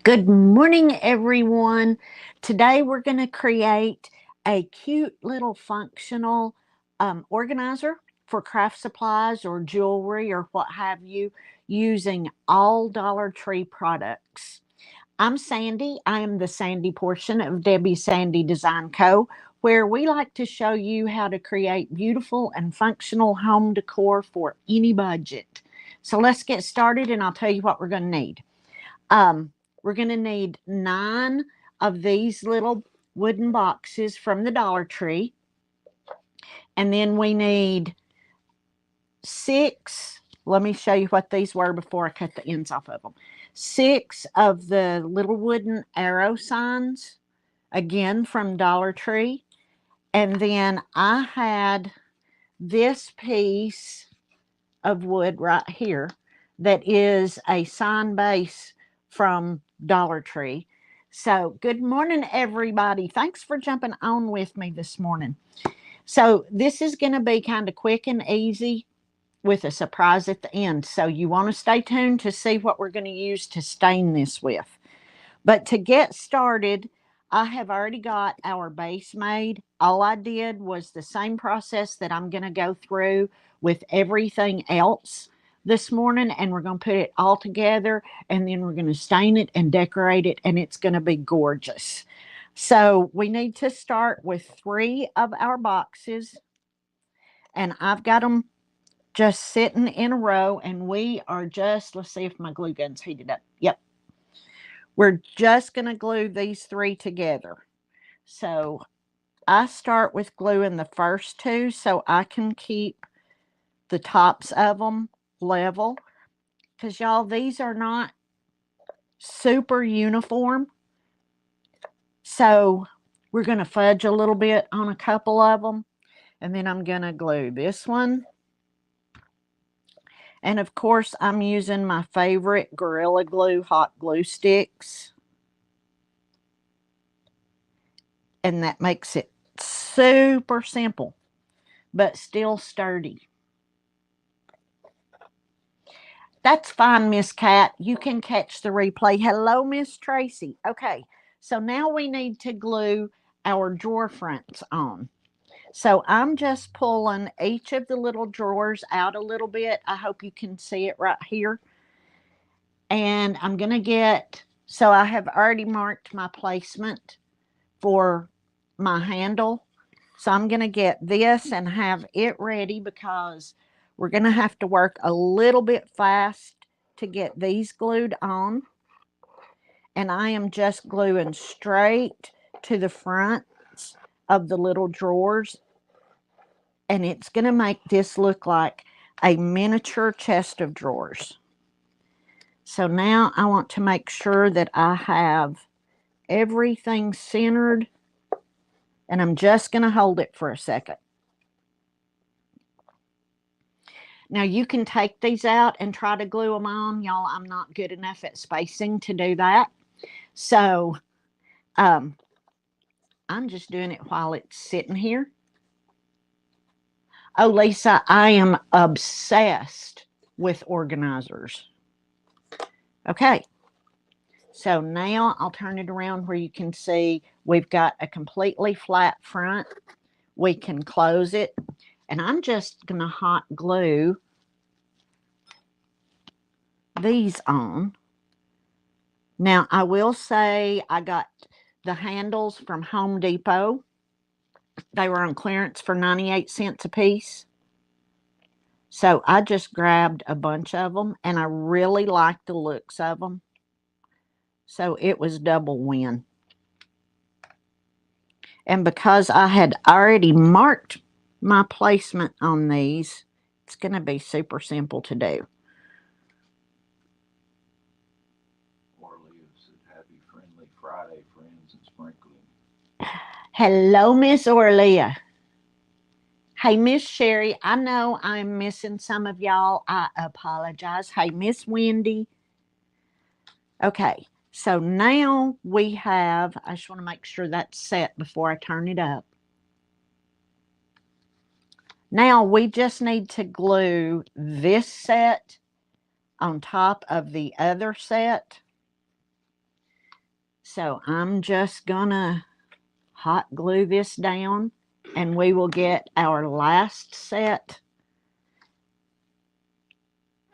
Good morning, everyone. Today we're going to create a cute little functional organizer for craft supplies or jewelry or what have you using all Dollar Tree products. I'm Sandy. I am the Sandy portion of Debbie Sandy Design Co., where we like to show you how to create beautiful and functional home decor for any budget. So let's get started and I'll tell you what we're going to need. Um, we're going to need 9 of these little wooden boxes from the Dollar Tree. And then we need 6. Let me show you what these were before I cut the ends off of them. 6 of the little wooden arrow signs, again from Dollar Tree. And then I had this piece of wood right here that is a sign base from Dollar Tree. So, good morning, everybody. Thanks for jumping on with me this morning. So, this is going to be kind of quick and easy with a surprise at the end. So, you want to stay tuned to see what we're going to use to stain this with. But to get started, I have already got our base made. All I did was the same process that I'm going to go through with everything else this morning, and we're going to put it all together, and then we're going to stain it and decorate it, and it's going to be gorgeous. So we need to start with 3 of our boxes, and I've got them just sitting in a row, and we are just, let's see if my glue gun's heated up. Yep. We're just going to glue these 3 together. So I start with gluing the first 2 so I can keep the tops of them level. Because y'all, these are not super uniform. So we're going to fudge a little bit on a couple of them. And then I'm going to glue this one. And of course, I'm using my favorite Gorilla Glue hot glue sticks. And that makes it super simple, but still sturdy. That's fine, Miss Cat. You can catch the replay. Hello, Miss Tracy. Okay, so now we need to glue our drawer fronts on. So I'm just pulling each of the little drawers out a little bit. I hope you can see it right here. And I'm going to get, so I have already marked my placement for my handle. So I'm going to get this and have it ready because we're going to have to work a little bit fast to get these glued on. And I am just gluing straight to the fronts of the little drawers. And it's going to make this look like a miniature chest of drawers. So now I want to make sure that I have everything centered. And I'm just going to hold it for a second. Now you can take these out and try to glue them on. Y'all, I'm not good enough at spacing to do that. So I'm just doing it while it's sitting here. Oh, Lisa, I am obsessed with organizers. Okay. So now I'll turn it around where you can see we've got a completely flat front. We can close it. And I'm just going to hot glue these on. Now, I will say I got the handles from Home Depot. They were on clearance for 98 cents a piece. So I just grabbed a bunch of them, and I really liked the looks of them. So it was double win. And because I had already marked my placement on these, it's going to be super simple to do. Happy Friendly Friday, friends, and sprinkling. Hello, Miss Orlia. Hey, Miss Sherry, I know I'm missing some of y'all. I apologize. Hey, Miss Wendy. Okay, so now we have, I just want to make sure that's set before I turn it up. Now we just need to glue this set on top of the other set. So I'm just gonna hot glue this down, and we will get our last set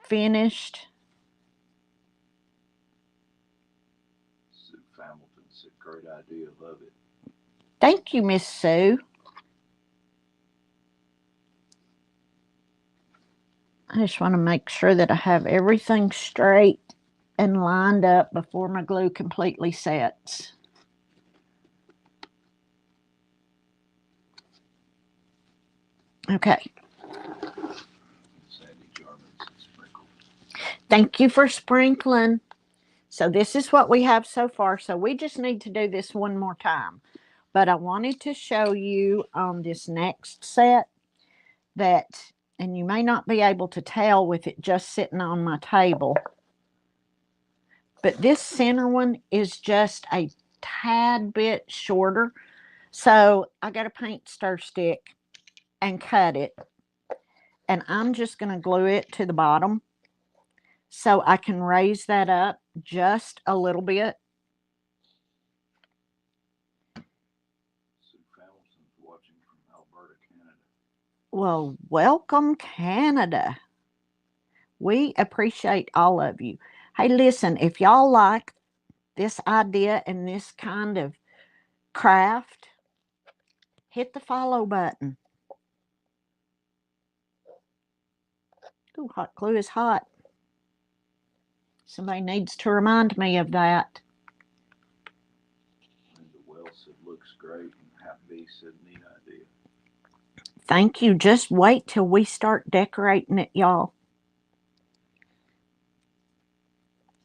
finished. Sue Hamilton said, great idea, love it. Thank you, Miss Sue. I just want to make sure that I have everything straight and lined up before my glue completely sets. Okay. Sandy Jarman said, sprinkle. Thank you for sprinkling. So this is what we have so far. So we just need to do this one more time. But I wanted to show you on this next set that, and you may not be able to tell with it just sitting on my table, but this center one is just a tad bit shorter. So I got a paint stir stick and cut it. And I'm just going to glue it to the bottom so I can raise that up just a little bit. Sue Hamilton's watching from Alberta, Canada. Well, welcome, Canada. We appreciate all of you. Hey, listen, if y'all like this idea and this kind of craft, hit the follow button. Ooh, hot glue is hot. Somebody needs to remind me of that. Linda Wells said, looks great. And Happy said, neat idea. Thank you. Just wait till we start decorating it, y'all.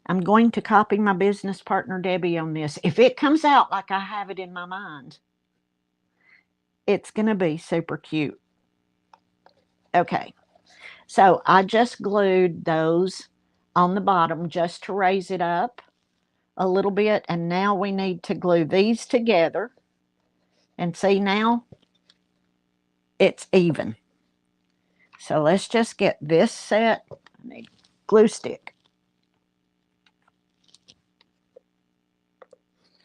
I'm going to copy my business partner, Debbie, on this. If it comes out like I have it in my mind, it's going to be super cute. Okay. So I just glued those on the bottom just to raise it up a little bit. And now we need to glue these together. And see, now it's even. So let's just get this set. I need glue stick.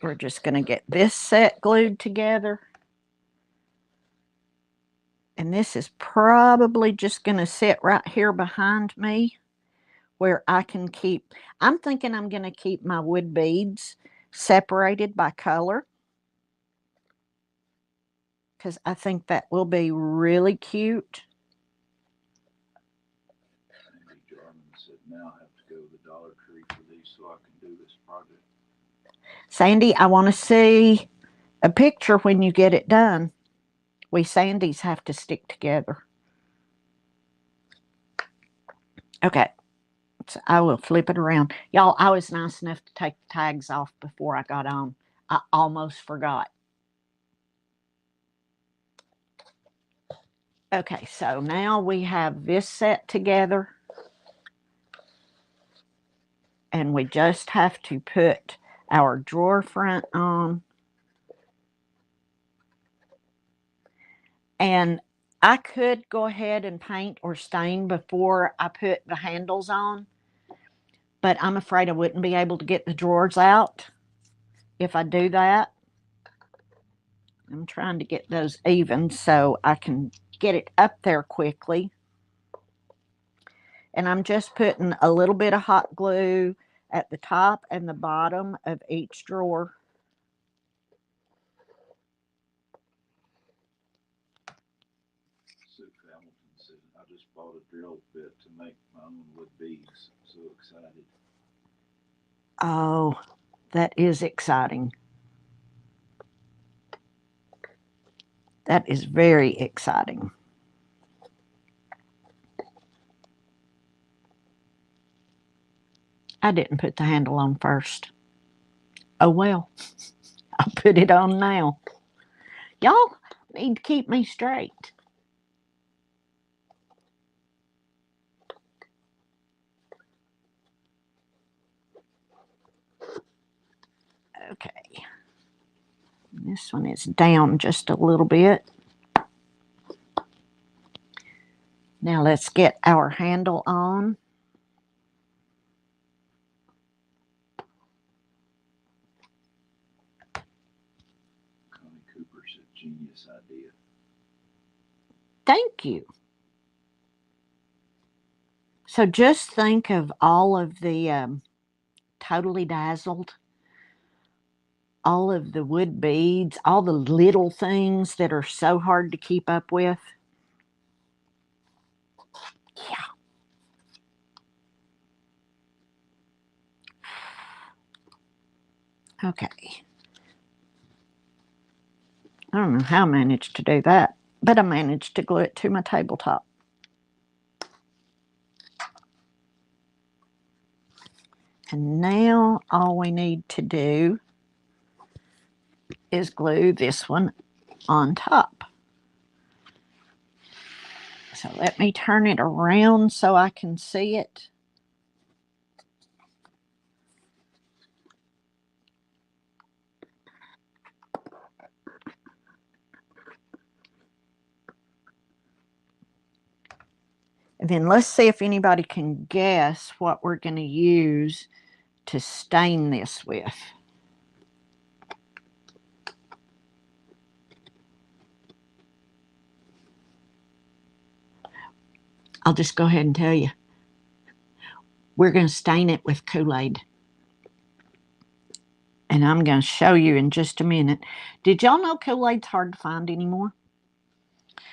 We're just going to get this set glued together. And this is probably just going to sit right here behind me where I can keep, I'm thinking I'm going to keep my wood beads separated by color, because I think that will be really cute. Sandy Jarman said, now I have to go to the Dollar Tree for these so I can do this project. Sandy, I want to see a picture when you get it done. We Sandys have to stick together. Okay, so I will flip it around. Y'all, I was nice enough to take the tags off before I got on. I almost forgot. Okay, so now we have this set together. And we just have to put our drawer front on. And I could go ahead and paint or stain before I put the handles on, but I'm afraid I wouldn't be able to get the drawers out if I do that. I'm trying to get those even so I can get it up there quickly. And I'm just putting a little bit of hot glue at the top and the bottom of each drawer. Sue Hamilton said, I just bought a drill bit to make my own wood beads. So excited. Oh, that is exciting. That is very exciting. I didn't put the handle on first. Oh well, I'll put it on now. Y'all need to keep me straight. Okay. This one is down just a little bit. Now let's get our handle on. a genius idea. Thank you. So just think of all of the totally dazzled, all of the wood beads, all the little things that are so hard to keep up with. Yeah. Okay. I don't know how I managed to do that, but I managed to glue it to my tabletop. And now all we need to do is glue this one on top. So let me turn it around so I can see it. And then let's see if anybody can guess what we're going to use to stain this with. I'll just go ahead and tell you. We're going to stain it with Kool-Aid. And I'm going to show you in just a minute. Did y'all know Kool-Aid's hard to find anymore?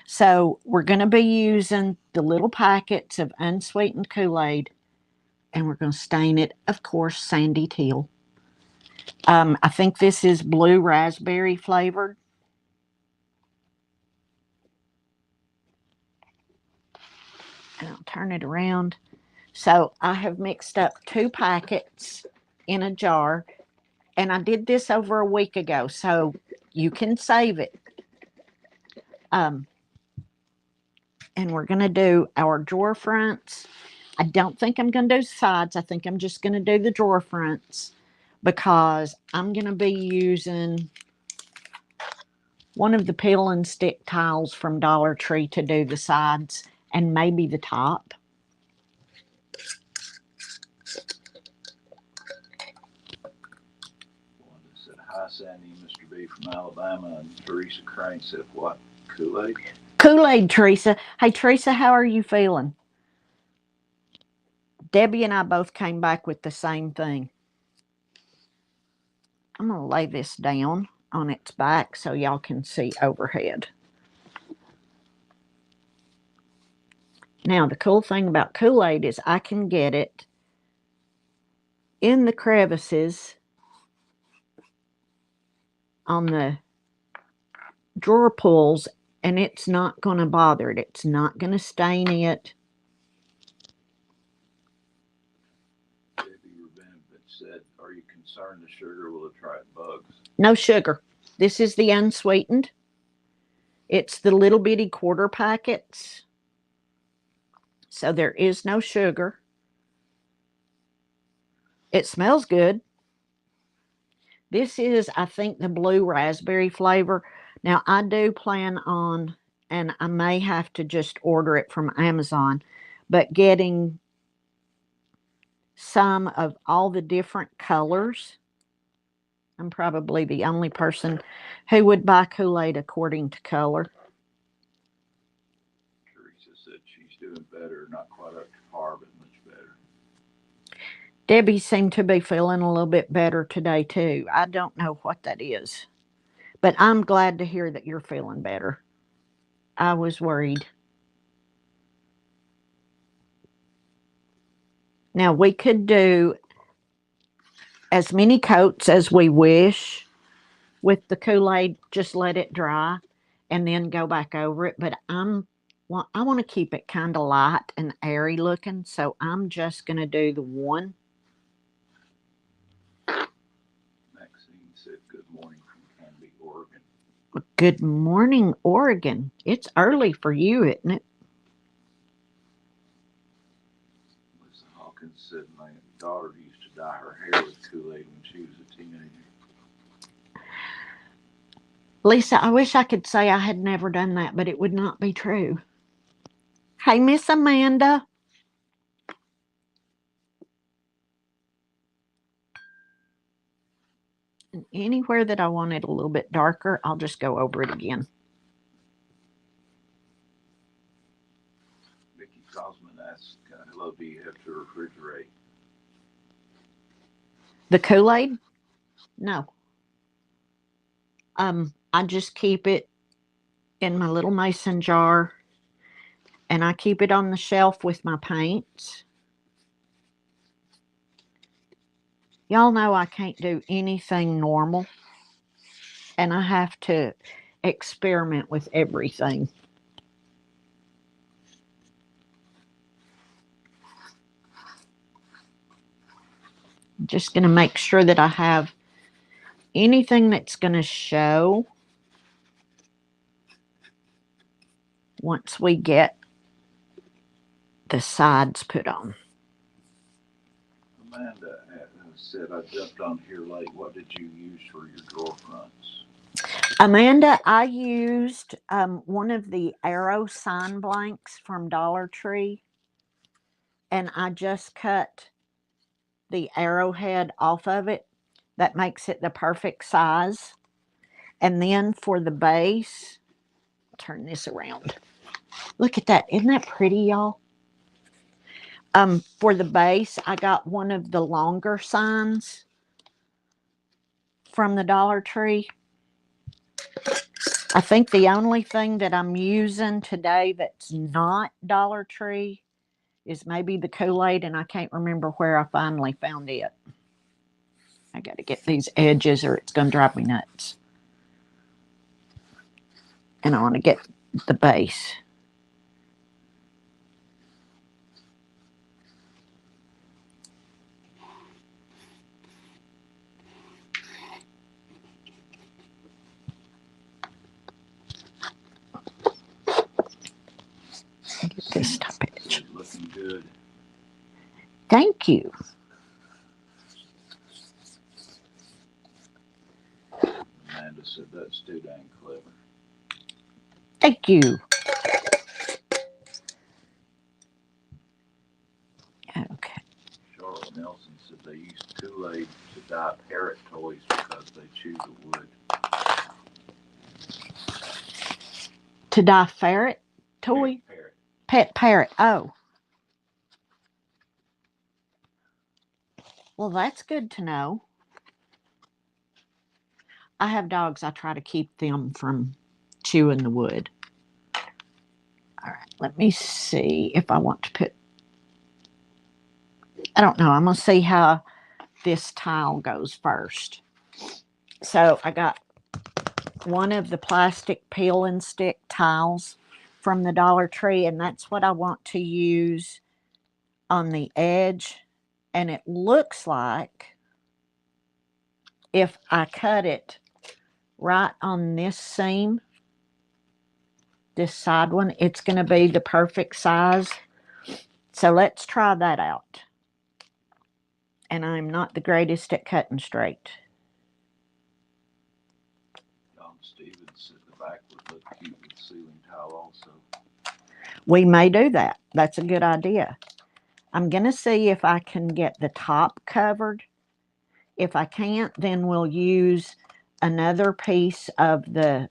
So we're going to be using the little packets of unsweetened Kool-Aid, and we're going to stain it, of course, sandy teal. I think this is blue raspberry flavored. And I'll turn it around. So I have mixed up 2 packets in a jar, and I did this over a week ago, so you can save it. And we're going to do our drawer fronts. I don't think I'm going to do sides. I think I'm just going to do the drawer fronts because I'm going to be using one of the peel and stick tiles from Dollar Tree to do the sides and maybe the top. One that said, "Hi, Sandy, Mr. B from Alabama," and Teresa Crane said, "What? Kool-Aid?" Kool-Aid, Teresa. Hey, Teresa, how are you feeling? Debbie and I both came back with the same thing. I'm going to lay this down on its back so y'all can see overhead. Now, the cool thing about Kool-Aid is I can get it in the crevices on the drawer pulls, and it's not going to bother it. It's not going to stain it. Debbie Rubin said, "Are you concerned the sugar will attract bugs?" No sugar. This is the unsweetened. It's the little bitty quarter packets. So there is no sugar. It smells good. This is, I think, the blue raspberry flavor. Now, I do plan on, and I may have to just order it from Amazon, but getting some of all the different colors. I'm probably the only person who would buy Kool-Aid according to color. Teresa said she's doing better, not quite up to par, but much better. Debbie seemed to be feeling a little bit better today, too. I don't know what that is, but I'm glad to hear that you're feeling better. I was worried. Now, we could do as many coats as we wish with the Kool-Aid, just let it dry and then go back over it. But I want to keep it kind of light and airy looking, so I'm just going to do the one. Maxine said, "Good morning from Canby, Oregon." Good morning, Oregon. It's early for you, isn't it? Lisa Hawkins said, "My daughter used to dye her hair with Kool-Aid when she was a teenager." Lisa, I wish I could say I had never done that, but it would not be true. Hey, Miss Amanda. And anywhere that I want it a little bit darker, I'll just go over it again. Vicky Cosman asks, hello, do you have to refrigerate? The Kool-Aid? No. I just keep it in my little mason jar, and I keep it on the shelf with my paints. Y'all know I can't do anything normal, and I have to experiment with everything. I'm just going to make sure that I have anything that's going to show once we get the sides put on. Amanda said, I jumped on here late. What did you use for your drawer fronts? Amanda, I used one of the arrow sign blanks from Dollar Tree, and I just cut the arrowhead off of it. That makes it the perfect size. And then for the base, turn this around. Look at that. Isn't that pretty, y'all? For the base, I got one of the longer signs from the Dollar Tree. I think the only thing that I'm using today that's not Dollar Tree is maybe the Kool-Aid, and I can't remember where I finally found it. I got to get these edges or it's going to drive me nuts. And I want to get the base. Get this top edge. Looking good. Thank you. Amanda said that's too dang clever. Thank you. Okay. Charlotte Nelson said they used Kool-Aid to dye parrot toys because they chew the wood. To dye ferret toy? Parrot. Pet parrot. Oh. Well, that's good to know. I have dogs. I try to keep them from chewing the wood. All right. Let me see if I want to put. I don't know. I'm going to see how this tile goes first. So I got one of the plastic peel and stick tiles from the Dollar Tree, and that's what I want to use on the edge. And it looks like if I cut it right on this seam, this side one, it's going to be the perfect size. So let's try that out. And I'm not the greatest at cutting straight. John Stevens said the back would look cute with ceiling tile also. We may do that. That's a good idea. I'm going to see if I can get the top covered. If I can't, then we'll use another piece of the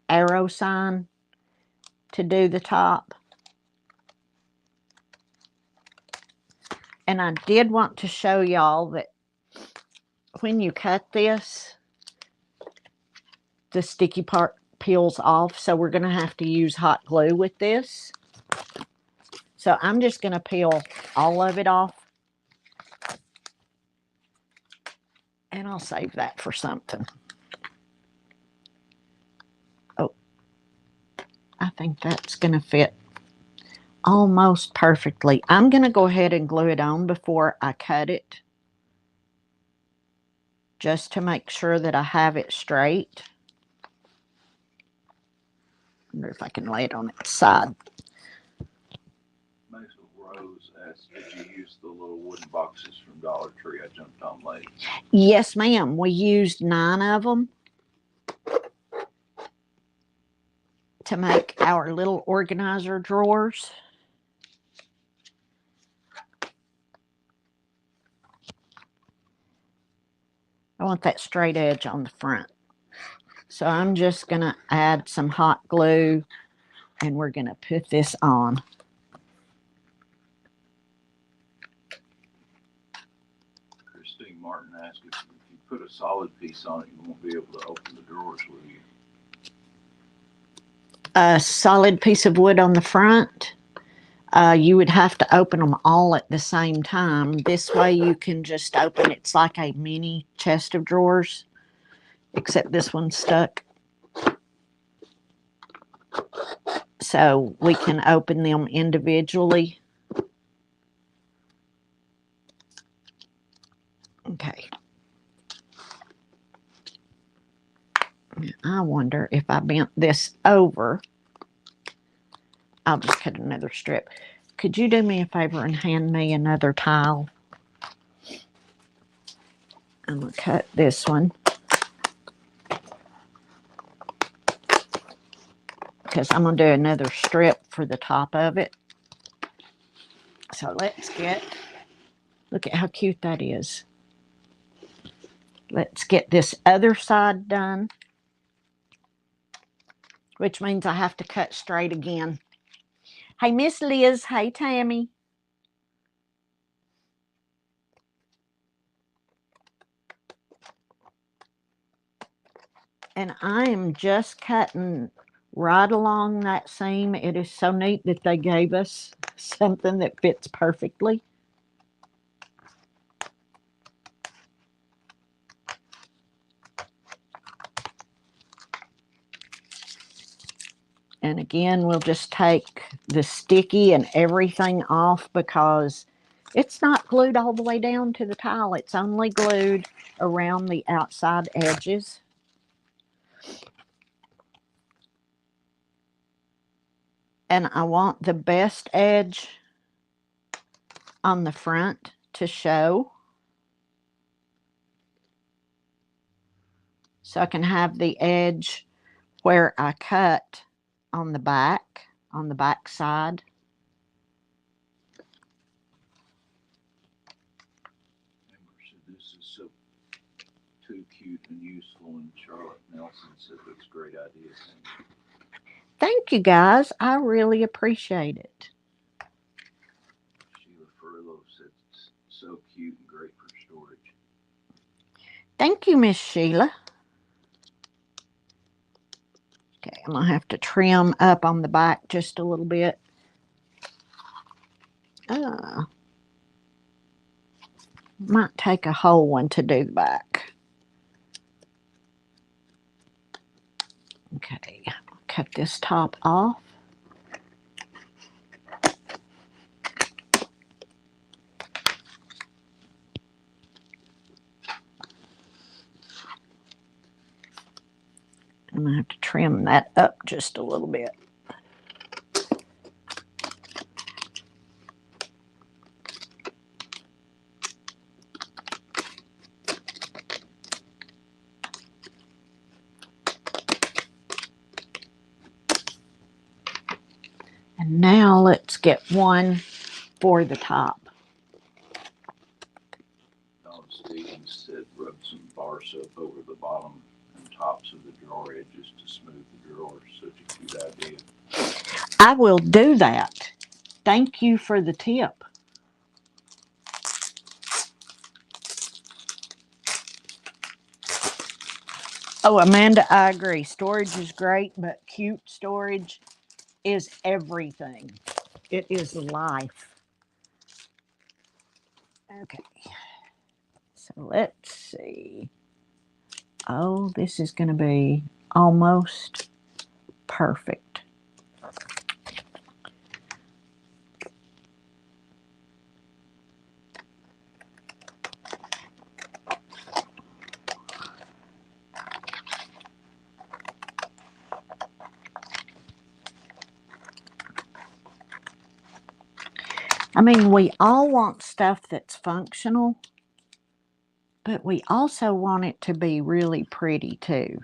arrow sign to do the top. And I did want to show y'all that when you cut this, the sticky part peels off. So we're going to have to use hot glue with this. So I'm just going to peel all of it off. And I'll save that for something. Oh, I think that's going to fit almost perfectly. I'm going to go ahead and glue it on before I cut it, just to make sure that I have it straight. I wonder if I can lay it on its side. Maisel Rose asked, did you use the little wooden boxes from Dollar Tree? I jumped on late. Yes, ma'am. We used 9 of them to make our little organizer drawers. I want that straight edge on the front. So I'm just going to add some hot glue and we're going to put this on. Christine Martin asked if you put a solid piece on it, you won't be able to open the drawers, will you? A solid piece of wood on the front. You would have to open them all at the same time. This way you can just open, it's like a mini chest of drawers, except this one's stuck. So we can open them individually. Okay. I wonder if I bent this over, I'll just cut another strip. Could you do me a favor and hand me another tile? I'm going to cut this one because I'm going to do another strip for the top of it. So let's look at how cute that is. Let's get this other side done, which means I have to cut straight again. Hey, Miss Liz. Hey, Tammy. And I am just cutting right along that seam. It is so neat that they gave us something that fits perfectly. And again, we'll just take the sticky and everything off because it's not glued all the way down to the tile. It's only glued around the outside edges. And I want the best edge on the front to show, so I can have the edge where I cut on the back side. Amber said this is so too cute and useful, and Charlotte Nelson said that's a great idea. Thank you guys. I really appreciate it. Sheila Ferrillo said it's so cute and great for storage. Thank you, Miss Sheila. Okay, I'm gonna have to trim up on the back just a little bit. Might take a whole one to do the back. Okay, cut this top off. I'm gonna have to trim that up just a little bit. And now let's get one for the top. Don Stevens said rub some bar soap over the bottom and tops of the drawer edges to smooth the drawers. Such a cute idea. I will do that. Thank you for the tip. Oh, Amanda, I agree. Storage is great, but cute storage is everything. It is life. Okay. So let's see. Oh, this is going to be almost perfect. I mean, we all want stuff that's functional, but we also want it to be really pretty too.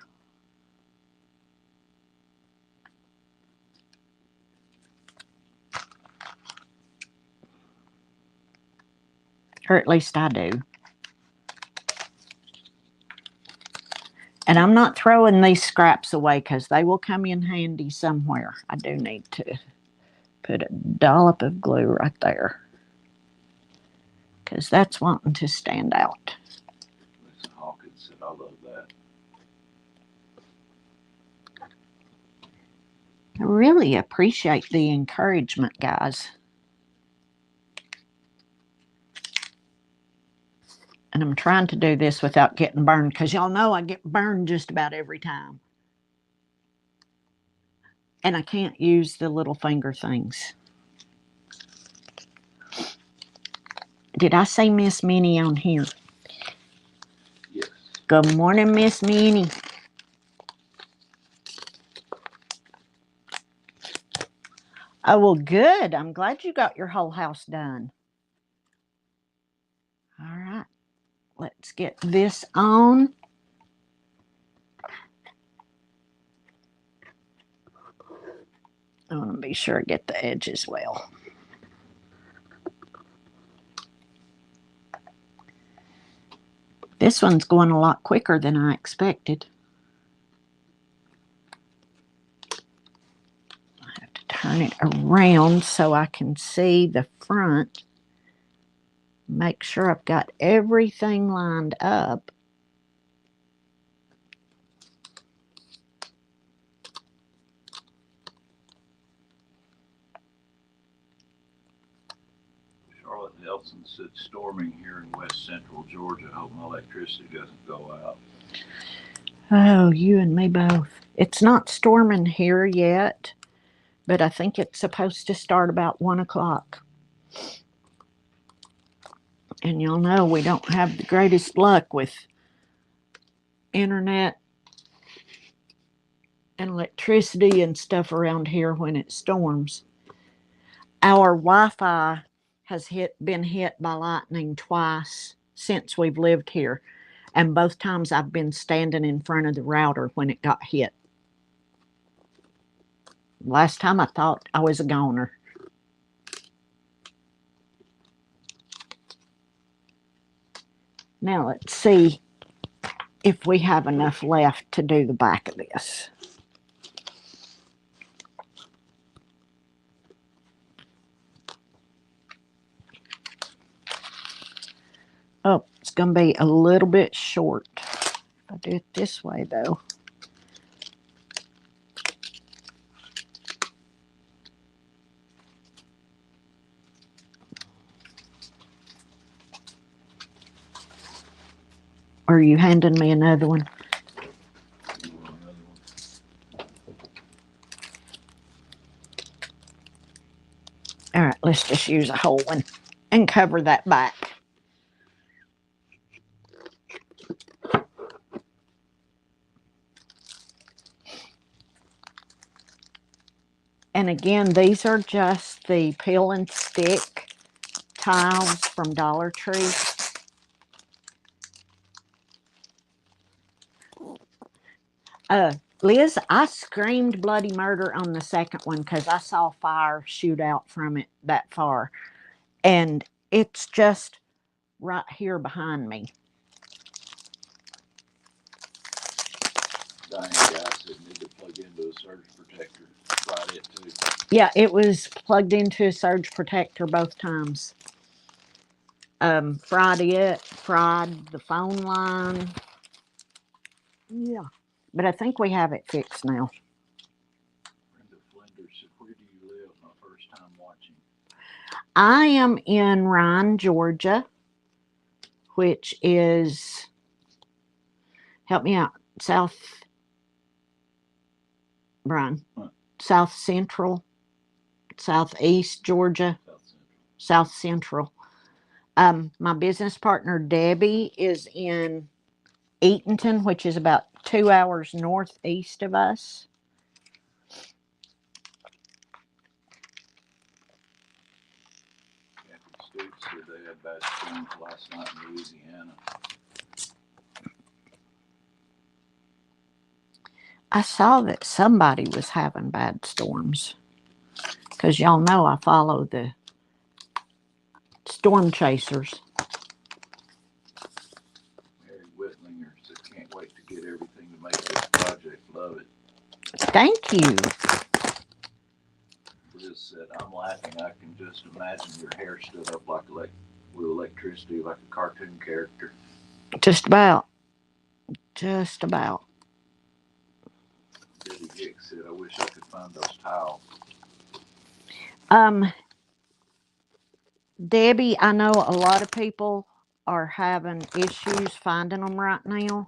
Or at least I do. And I'm not throwing these scraps away because they will come in handy somewhere. I do need to put a dollop of glue right there because that's wanting to stand out. Listen, Hawkins said, I love that. I really appreciate the encouragement, guys. And I'm trying to do this without getting burned because y'all know I get burned just about every time. And I can't use the little finger things. Did I say Miss Minnie on here? Yes. Good morning, Miss Minnie. Oh, well, good. I'm glad you got your whole house done. All right. Let's get this on. I want to be sure I get the edges well. This one's going a lot quicker than I expected. I have to turn it around so I can see the front. Make sure I've got everything lined up. Charlotte Nelson said, storming here in west central Georgia. Hope my electricity doesn't go out. Oh, you and me both. It's not storming here yet, but I think it's supposed to start about 1 o'clock. And y'all know we don't have the greatest luck with internet and electricity and stuff around here when it storms. Our Wi-Fi has been hit by lightning twice since we've lived here, and both times I've been standing in front of the router when it got hit. Last time I thought I was a goner. Now let's see if we have enough left to do the back of this. Oh, it's going to be a little bit short. If I do it this way, though. Or are you handing me another one? All right, let's just use a whole one and cover that back. And again, these are just the peel and stick tiles from Dollar Tree. Liz, I screamed bloody murder on the second one because I saw fire shoot out from it that far. And it's just right here behind me. Diane guy said, need to plug into a surge protector. Tried it too. Yeah, it was plugged into a surge protector both times. Fried the phone line. Yeah, but I think we have it fixed now. Brenda Flinders said, where do you live? My first time watching. I am in Ryan, Georgia, which is, help me out, Brian, South Central, Southeast Georgia, South Central. My business partner, Debbie, is in Eatonton, which is about 2 hours northeast of us. Captain Stoops said they had bad storms last night in Louisiana. I saw that somebody was having bad storms because y'all know I follow the storm chasers. Mary Whitlinger So can't wait to get everything to make this project. Love it. Thank you. Liz said, I'm laughing. I can just imagine your hair stood up like with electricity, like a cartoon character. Just about. Just about. Debbie Hicks said, I wish I could find those tiles. Debbie, I know a lot of people are having issues finding them right now.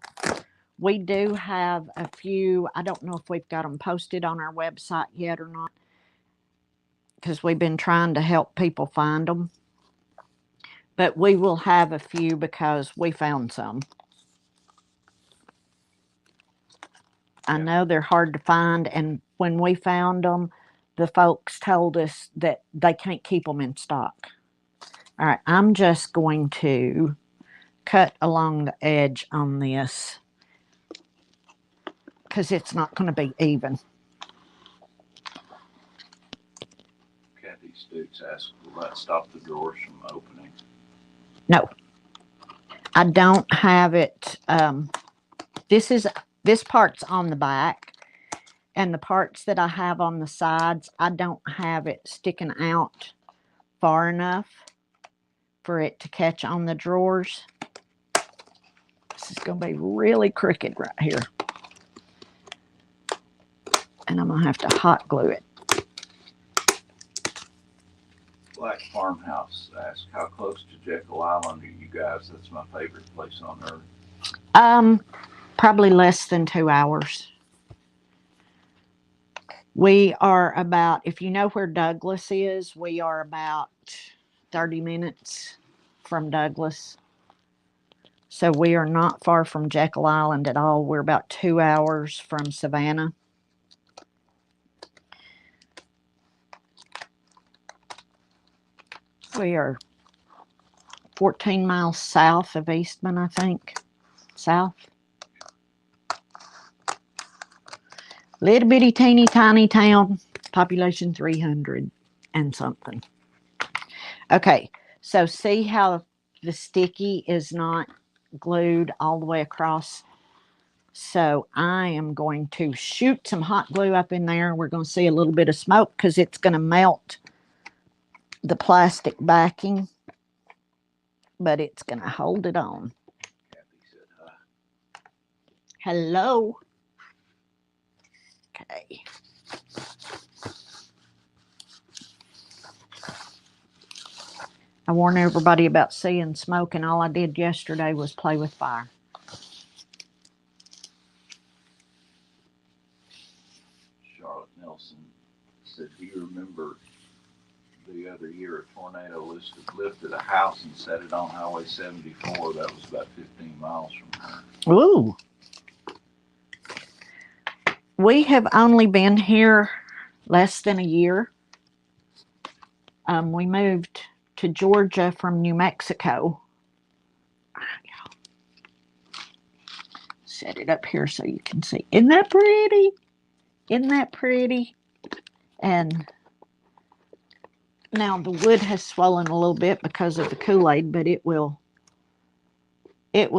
We do have a few. I don't know if we've got them posted on our website yet or not, because we've been trying to help people find them. But we will have a few because we found some. I know they're hard to find, and when we found them, the folks told us that they can't keep them in stock. All right, I'm just going to cut along the edge on this because it's not going to be even. Kathy Stutes asked, will that stop the drawers from opening? No, I don't have it. This part's on the back, and the parts that I have on the sides, I don't have it sticking out far enough for it to catch on the drawers. This is going to be really crooked right here. And I'm going to have to hot glue it. Black Farmhouse asked, how close to Jekyll Island are you guys? That's my favorite place on earth. Probably less than 2 hours. We are about, if you know where Douglas is, we are about 30 minutes from Douglas. So we are not far from Jekyll Island at all. We're about 2 hours from Savannah. We are 14 miles south of Eastman, I think. South. Little bitty teeny tiny town, population 300 and something. Okay, so see how the sticky is not glued all the way across? So I am going to shoot some hot glue up in there. We're going to see a little bit of smoke because it's going to melt the plastic backing, but it's going to hold it on. Kathy said hi. Hello. Okay. I warned everybody about seeing smoke, and all I did yesterday was play with fire. Charlotte Nelson said, do you remember the other year a tornado lifted a house and set it on Highway 74? That was about 15 miles from her. Ooh. We have only been here less than a year. We moved to Georgia from New Mexico. Set it up here so you can see. Isn't that pretty? Isn't that pretty? And now the wood has swollen a little bit because of the Kool-Aid, but it will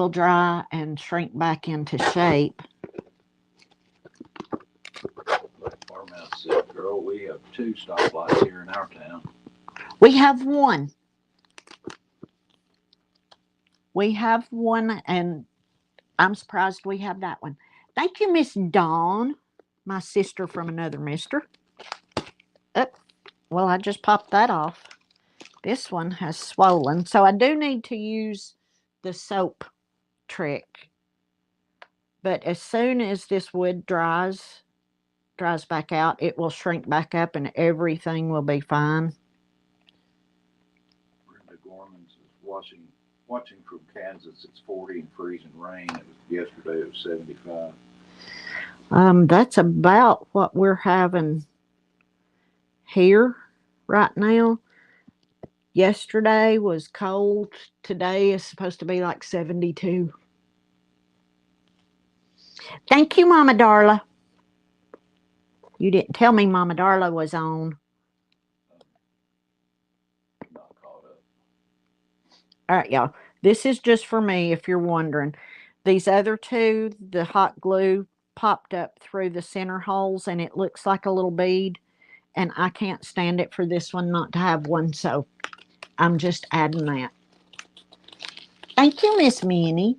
dry and shrink back into shape. Black Farmhouse said, girl, we have 2 stoplights here in our town. We have one. We have one, and I'm surprised we have that one. Thank you, Miss Dawn, my sister from another mister. Well, I just popped that off. This one has swollen, so I do need to use the soap trick. But as soon as this wood dries back out, it will shrink back up and everything will be fine. Brenda Gorman's is watching from Kansas. It's 40 and freezing rain. It was yesterday. It was 75. That's about what we're having here right now. Yesterday was cold. Today is supposed to be like 72. Thank you, Mama Darla. You didn't tell me Mama Darla was on. Not caught up. All right, y'all. This is just for me, if you're wondering. These other two, the hot glue popped up through the center holes and it looks like a little bead. And I can't stand it for this one not to have one, so I'm just adding that. Thank you, Miss Minnie.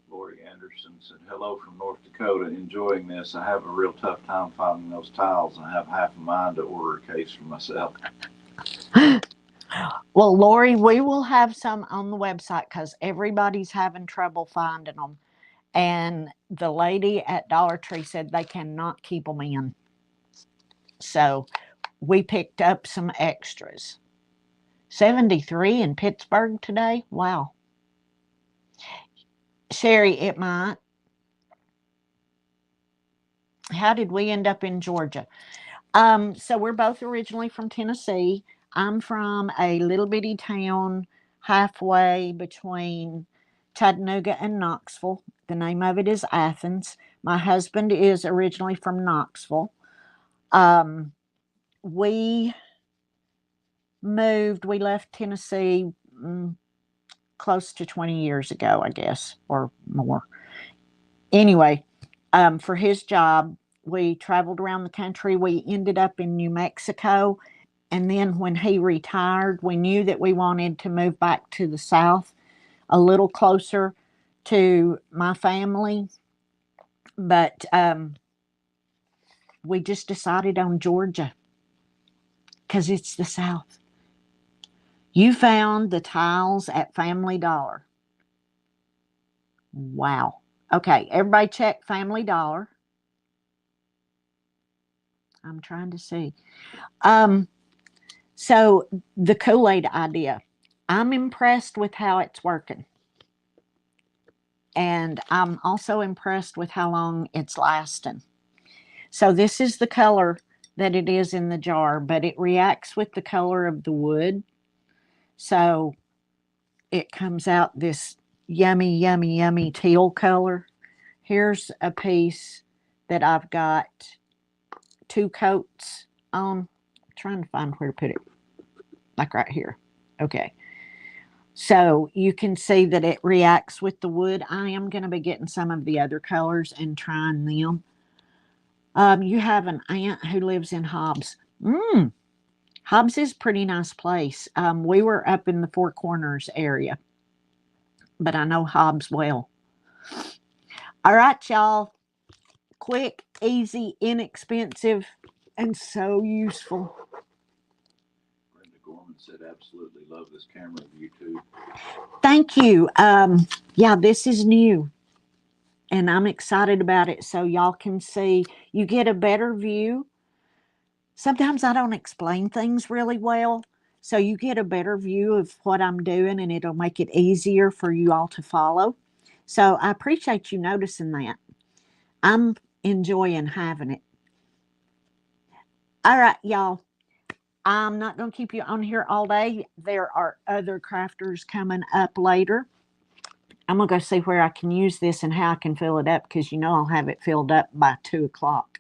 Lori Anderson said, hello from North Dakota. Enjoying this. I have a real tough time finding those tiles. I have half a mind to order a case for myself. Well, Lori, we will have some on the website because everybody's having trouble finding them. And the lady at Dollar Tree said they cannot keep them in. So we picked up some extras. 73 in Pittsburgh today. Wow. Sherry, it might. How did we end up in Georgia? So we're both originally from Tennessee. I'm from a little bitty town halfway between Chattanooga and Knoxville. The name of it is Athens. My husband is originally from Knoxville. We moved, we left Tennessee close to 20 years ago, I guess, or more. Anyway, for his job, we traveled around the country. We ended up in New Mexico. And then when he retired, we knew that we wanted to move back to the South, a little closer to my family. But we just decided on Georgia because it's the South. You found the tiles at Family Dollar. Wow. Okay, everybody check Family Dollar. I'm trying to see. So the Kool-Aid idea. I'm impressed with how it's working. And I'm also impressed with how long it's lasting. So this is the color that it is in the jar, but it reacts with the color of the wood. So it comes out this yummy, yummy, yummy teal color. Here's a piece that I've got 2 coats on. I'm trying to find where to put it. Like right here. Okay. So you can see that it reacts with the wood. I am going to be getting some of the other colors and trying them. You have an aunt who lives in Hobbs. Hobbs is a pretty nice place. We were up in the Four Corners area, but I know Hobbs well. All right, y'all. Quick, easy, inexpensive, and so useful. Brenda Gorman said, absolutely love this camera view too. Thank you. Yeah, this is new. And I'm excited about it so y'all can see. You get a better view. Sometimes I don't explain things really well. So you get a better view of what I'm doing and it'll make it easier for you all to follow. So I appreciate you noticing that. I'm enjoying having it. All right, y'all. I'm not going to keep you on here all day. There are other crafters coming up later. I'm going to go see where I can use this and how I can fill it up because you know I'll have it filled up by 2 o'clock.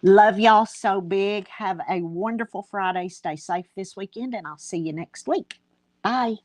Love y'all so big. Have a wonderful Friday. Stay safe this weekend, and I'll see you next week. Bye.